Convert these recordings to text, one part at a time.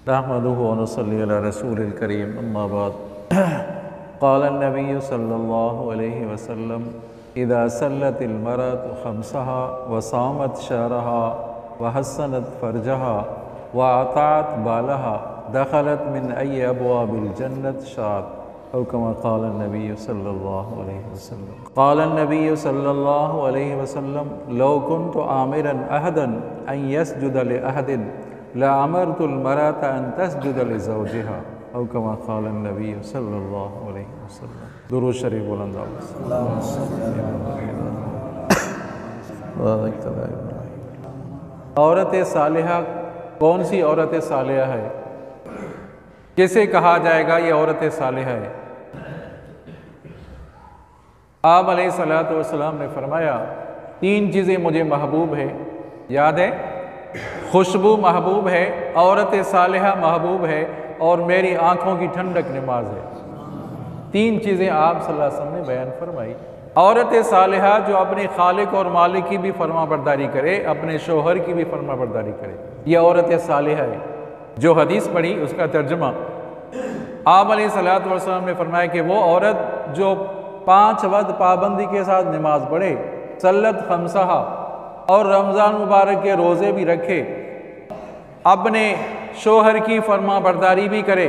नहमदुहु व नुसल्ली अला रसूलिल करीम अम्मा बाद क़ाल नबी सल्लल्लाहु अलैहि वसल्लम इदा सल्लतिल मरअतु खम्सहा व सामत शहरहा व हस्सनत फरजहा व अताअत बालहा दखलत मिन अय्यि अबवाबिल जन्नत शाअत औ कमा क़ाल नबी सल्लल्लाहु अलैहि वसल्लम। क़ाल नबी सल्लल्लाहु अलैहि वसल्लम लौ कुन्तु आमिरन अहदन अन यस्जुद लि अहदिन लअमरतुल मरअता अन तस्जुद लिज़ौजिहा औ कमा क़ाल नबी सल्लल्लाहु अलैहि वसल्लम। दुरूद शरीफ बुलंद औरत सालिहा कौन सी औरत सालिहा है? किसे कहा जाएगा ये औरत सालिहा है? आप अलैहिस्सलातु वस्सलाम ने फरमाया तीन चीज़ें मुझे महबूब है। याद है? खुशबू महबूब है, औरत सालिहा महबूब है और मेरी आंखों की ठंडक नमाज है। तीन चीज़ें आप सल्लल्लाहु अलैहि वसल्लम ने बयान फरमाई। औरत सालिहा जो अपने खालिक और मालिक की भी फरमाबरदारी करे, अपने शोहर की भी फरमाबरदारी करे, यह औरत सालिहा है। जो हदीस पढ़ी उसका तर्जुमा आप अलैहिस्सलातु वस्सलाम ने फरमाया कि वो औरत जो 5 वक्त पाबंदी के साथ नमाज पढ़े, सल्लत खम्सहा और रमज़ान मुबारक के रोज़े भी रखे, अपने शोहर की फरमाबरदारी भी करे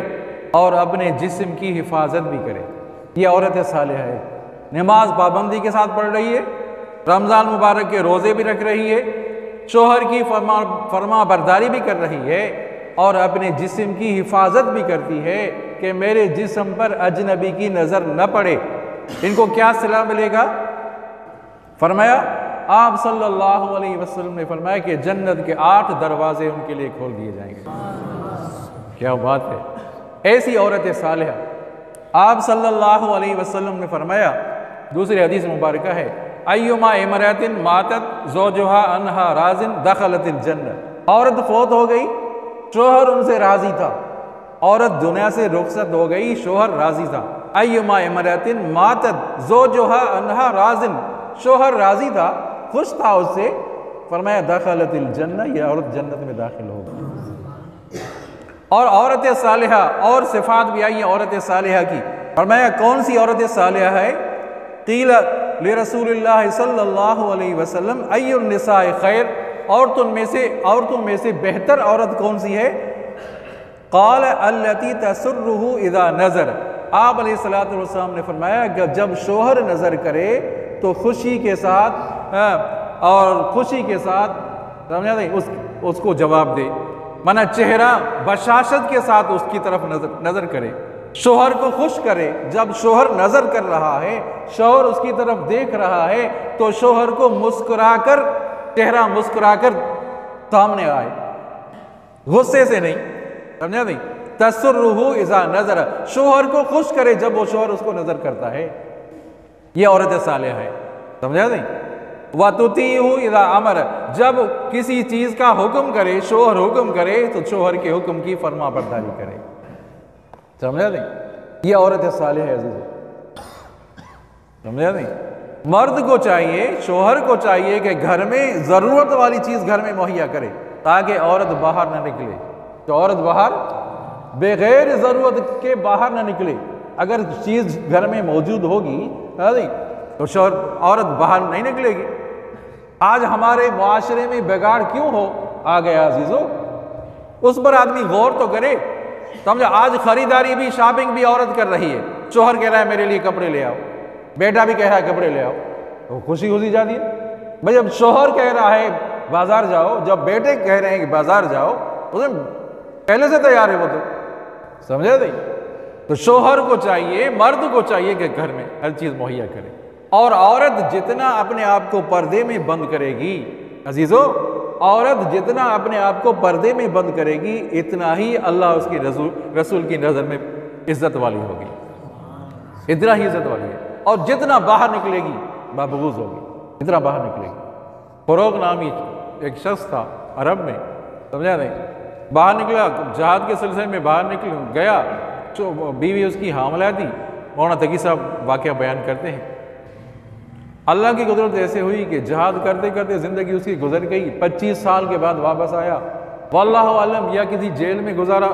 और अपने जिस्म की हिफाजत भी करे, यह औरत सालिहा है। नमाज पाबंदी के साथ पढ़ रही है, रमज़ान मुबारक के रोज़े भी रख रही है, शोहर की फरमाबरदारी भी कर रही है और अपने जिस्म की हिफाजत भी करती है कि मेरे जिस्म पर अजनबी की नज़र न पड़े। इनको क्या सिला मिलेगा? फरमाया आप सल्लल्लाहु अलैहि वसल्लम ने फरमाया कि जन्नत के 8 दरवाजे उनके लिए खोल दिए जाएंगे। क्या बात है! ऐसी औरत सालिहा। आप सल्लल्लाहु अलैहि वसल्लम ने फरमाया, दूसरी हदीस मुबारक है, अय्युमा इमरातिन मातत ज़ौजुहा अन्हा राज़िन दखलतिल जन्नत। औरत फौत हो गई, शोहर उनसे राजी था, औरत दुनिया से रुखसत हो गई, शोहर राजी था। अय्युमा इमरातिन मातत ज़ौजुहा अन्हा राज़िन, शोहर राजी था, खुश था उससे, फरमाया दखलतिल जन्नत, यह औरत जन्नत में दाखिल होगी। और औरत सालिहा और सिफात भी आई है औरत सालिहा की। फरमाया कौन सी औरत सालिहा है? क़ील लिरसूलिल्लाह सल्लल्लाहु अलैहि वसल्लम अय्युन निसाए खैर, औरतों में से बेहतर औरत कौन सी है? क़ाल अल्लती तसुर्रुहु इज़ा नज़र। आप अलैहिस्सलातु वस्सलाम ने फरमाया कि जब शोहर नज़र करे तो खुशी के साथ और खुशी के साथ उसको जवाब दे, माना चेहरा बशाशत के साथ उसकी तरफ नजर करे, शोहर को खुश करे। जब शोहर नजर कर रहा है, शोहर उसकी तरफ देख रहा है तो शोहर को मुस्कुराकर, चेहरा मुस्कुराकर सामने आए, गुस्से से नहीं। समझा नहीं? तसुर्रुहु इज़ा नज़र, शोहर को खुश करे जब वो शोहर उसको नजर करता है, ये औरत सालिहा है। समझा नहीं? वतुतीहु इज़ा अमर, जब किसी चीज का हुक्म करे, शोहर हुक्म करे तो शोहर के हुक्म की फरमाबरदारी करे। समझा नहीं? ये औरत सालिहा है अज़ीज़। समझा नहीं? मर्द को चाहिए, शोहर को चाहिए कि घर में जरूरत वाली चीज घर में मुहैया करे ताकि औरत बाहर ना निकले। तो औरत बाहर बगैर जरूरत के बाहर ना निकले। अगर चीज घर में मौजूद होगी तो शोहर औरत बाहर नहीं निकलेगी। आज हमारे मुआशरे में बिगाड़ क्यों हो आ गया अजीजों, उस पर आदमी गौर तो करे। समझो, आज खरीदारी भी, शॉपिंग भी औरत कर रही है। शोहर कह रहा है मेरे लिए कपड़े ले आओ, बेटा भी कह रहा है कपड़े ले आओ, तो खुशी खुशी जाती है। भाई जब शोहर कह रहा है बाजार जाओ, जब बेटे कह रहे हैं कि बाजार जाओ, उसमें पहले से तैयार है वो तो। समझे नहीं? तो शोहर को चाहिए, मर्द को चाहिए कि घर में हर चीज मुहैया करे। और औरत जितना अपने आप को पर्दे में बंद करेगी अजीजों, औरत जितना अपने आप को पर्दे में बंद करेगी, इतना ही अल्लाह उसकी रसूल की नजर में इज्जत वाली होगी, इतना ही इज्जत वाली है। और जितना बाहर निकलेगी बाबूज होगी, इतना बाहर निकलेगी। फरोग नामी एक शख्स था अरब में, समझा नहीं? बाहर निकला, जहाद के सिलसिले में बाहर निकल गया, तो बीवी उसकी हामला थी। मौलाना तकी साहब वाक़या बयान करते हैं, अल्लाह की कुदरत ऐसे हुई कि जहाद करते करते ज़िंदगी उसकी गुजर गई। 25 साल के बाद वापस आया, वल्लाहु आलम या किसी जेल में गुजारा,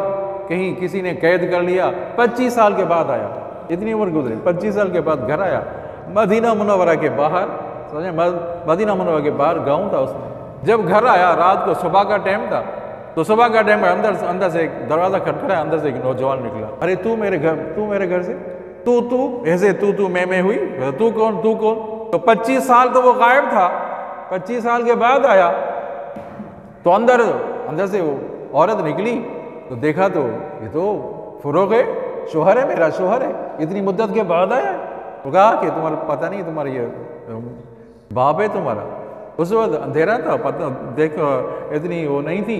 कहीं किसी ने कैद कर लिया, 25 साल के बाद आया, इतनी उम्र गुजरी, 25 साल के बाद घर आया, मदीना मुनव्वरा के बाहर, समझे, मदीना मुनव्वरा के बाहर गाँव था उसमें। जब घर आया रात को, सुबह का टाइम था, तो सुबह का टाइम अंदर से एक दरवाज़ा खटखटाया, अंदर से एक नौजवान निकला। अरे तू मेरे घर से, तू ऐसे तू मैं हुई, तू कौन? तो 25 साल तो वो गायब था, 25 साल के बाद आया, तो अंदर से वो औरत निकली, तो देखा तो ये तो फरोग है, शोहर है, मेरा शोहर है, इतनी मुद्दत के बाद आया। तो कहा कि तुम्हारा पता नहीं, तुम्हारा ये बाप है तुम्हारा। उस वक्त अंधेरा था, पता देखो इतनी वो नहीं थी,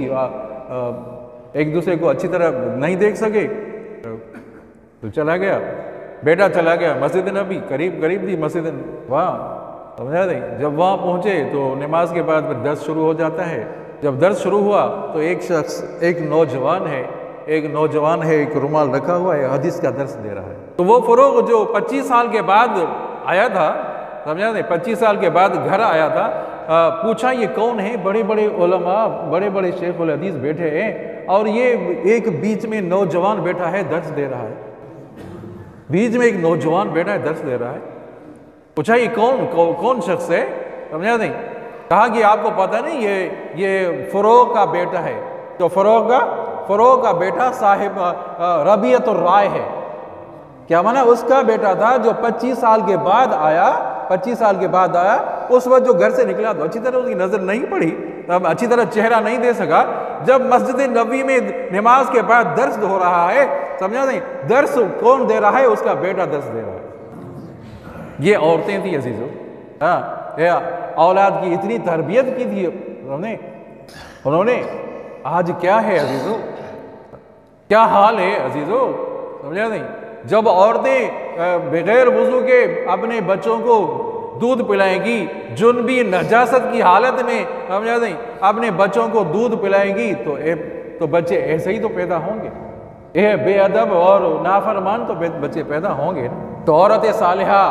एक दूसरे को अच्छी तरह नहीं देख सके, तो चला गया, बेटा चला गया मस्जिद नबी, करीब थी मस्जिद, वहाँ समझा नहीं। जब वहाँ पहुँचे तो नमाज के बाद फिर दर्स शुरू हो जाता है। जब दर्स शुरू हुआ तो एक नौजवान है, एक रुमाल रखा हुआ है, हदीस का दर्स दे रहा है। तो वो फरोग जो 25 साल के बाद आया था, समझा नहीं, 25 साल के बाद घर आया था, पूछा ये कौन है? बड़े बड़े उलमा, बड़े बड़े शेख उल हदीस बैठे हैं, और ये एक बीच में नौजवान बैठा है, दर्स दे रहा है। बीच में एक नौजवान बैठा है, दर्स दे रहा है। पूछा ये कौन शख्स है? समझा नहीं। कहा कि आपको पता नहीं, ये फरोग का बेटा है। तो फरोग का बेटा साहिब रबियतुर राय है। क्या माना? उसका बेटा था जो 25 साल के बाद आया, 25 साल के बाद आया। उस वक्त जो घर से निकला तो अच्छी तरह उसकी नजर नहीं पड़ी, तब अच्छी तरह चेहरा नहीं दे सका। जब मस्जिद नबी में नमाज के बाद दर्स हो रहा है, समझा नहीं, दर्स कौन दे रहा है? उसका बेटा दर्स दे रहा है। ये औरतें थी अजीजों, हाँ, औलाद की इतनी तरबियत की थी उन्होंने। आज क्या है अजीजों, क्या हाल है अजीजों, समझा नहीं। जब औरतें बगैर वुजू के अपने बच्चों को दूध पिलाएंगी, जुनबी नजासत की हालत में, समझा नहीं, अपने बच्चों को दूध पिलाएंगी, तो बच्चे ऐसे ही तो पैदा होंगे। यह बेअदब और नाफरमान तो बच्चे पैदा होंगे। तो औरत सालिहा,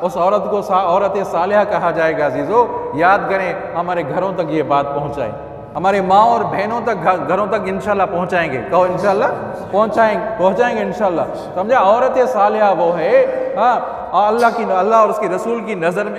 उस औरत को औरत सालिहा कहा जाएगा अजीजों। याद करें, हमारे घरों तक ये बात पहुंचाएं, हमारे माँ और बहनों तक, घरों तक इंशाल्लाह पहुंचाएंगे। कहो इंशाल्लाह पहुंचाएंगे इंशाल्लाह। समझा? औरत सालिहा वो है, हाँ, अल्लाह और उसके रसूल की नज़र में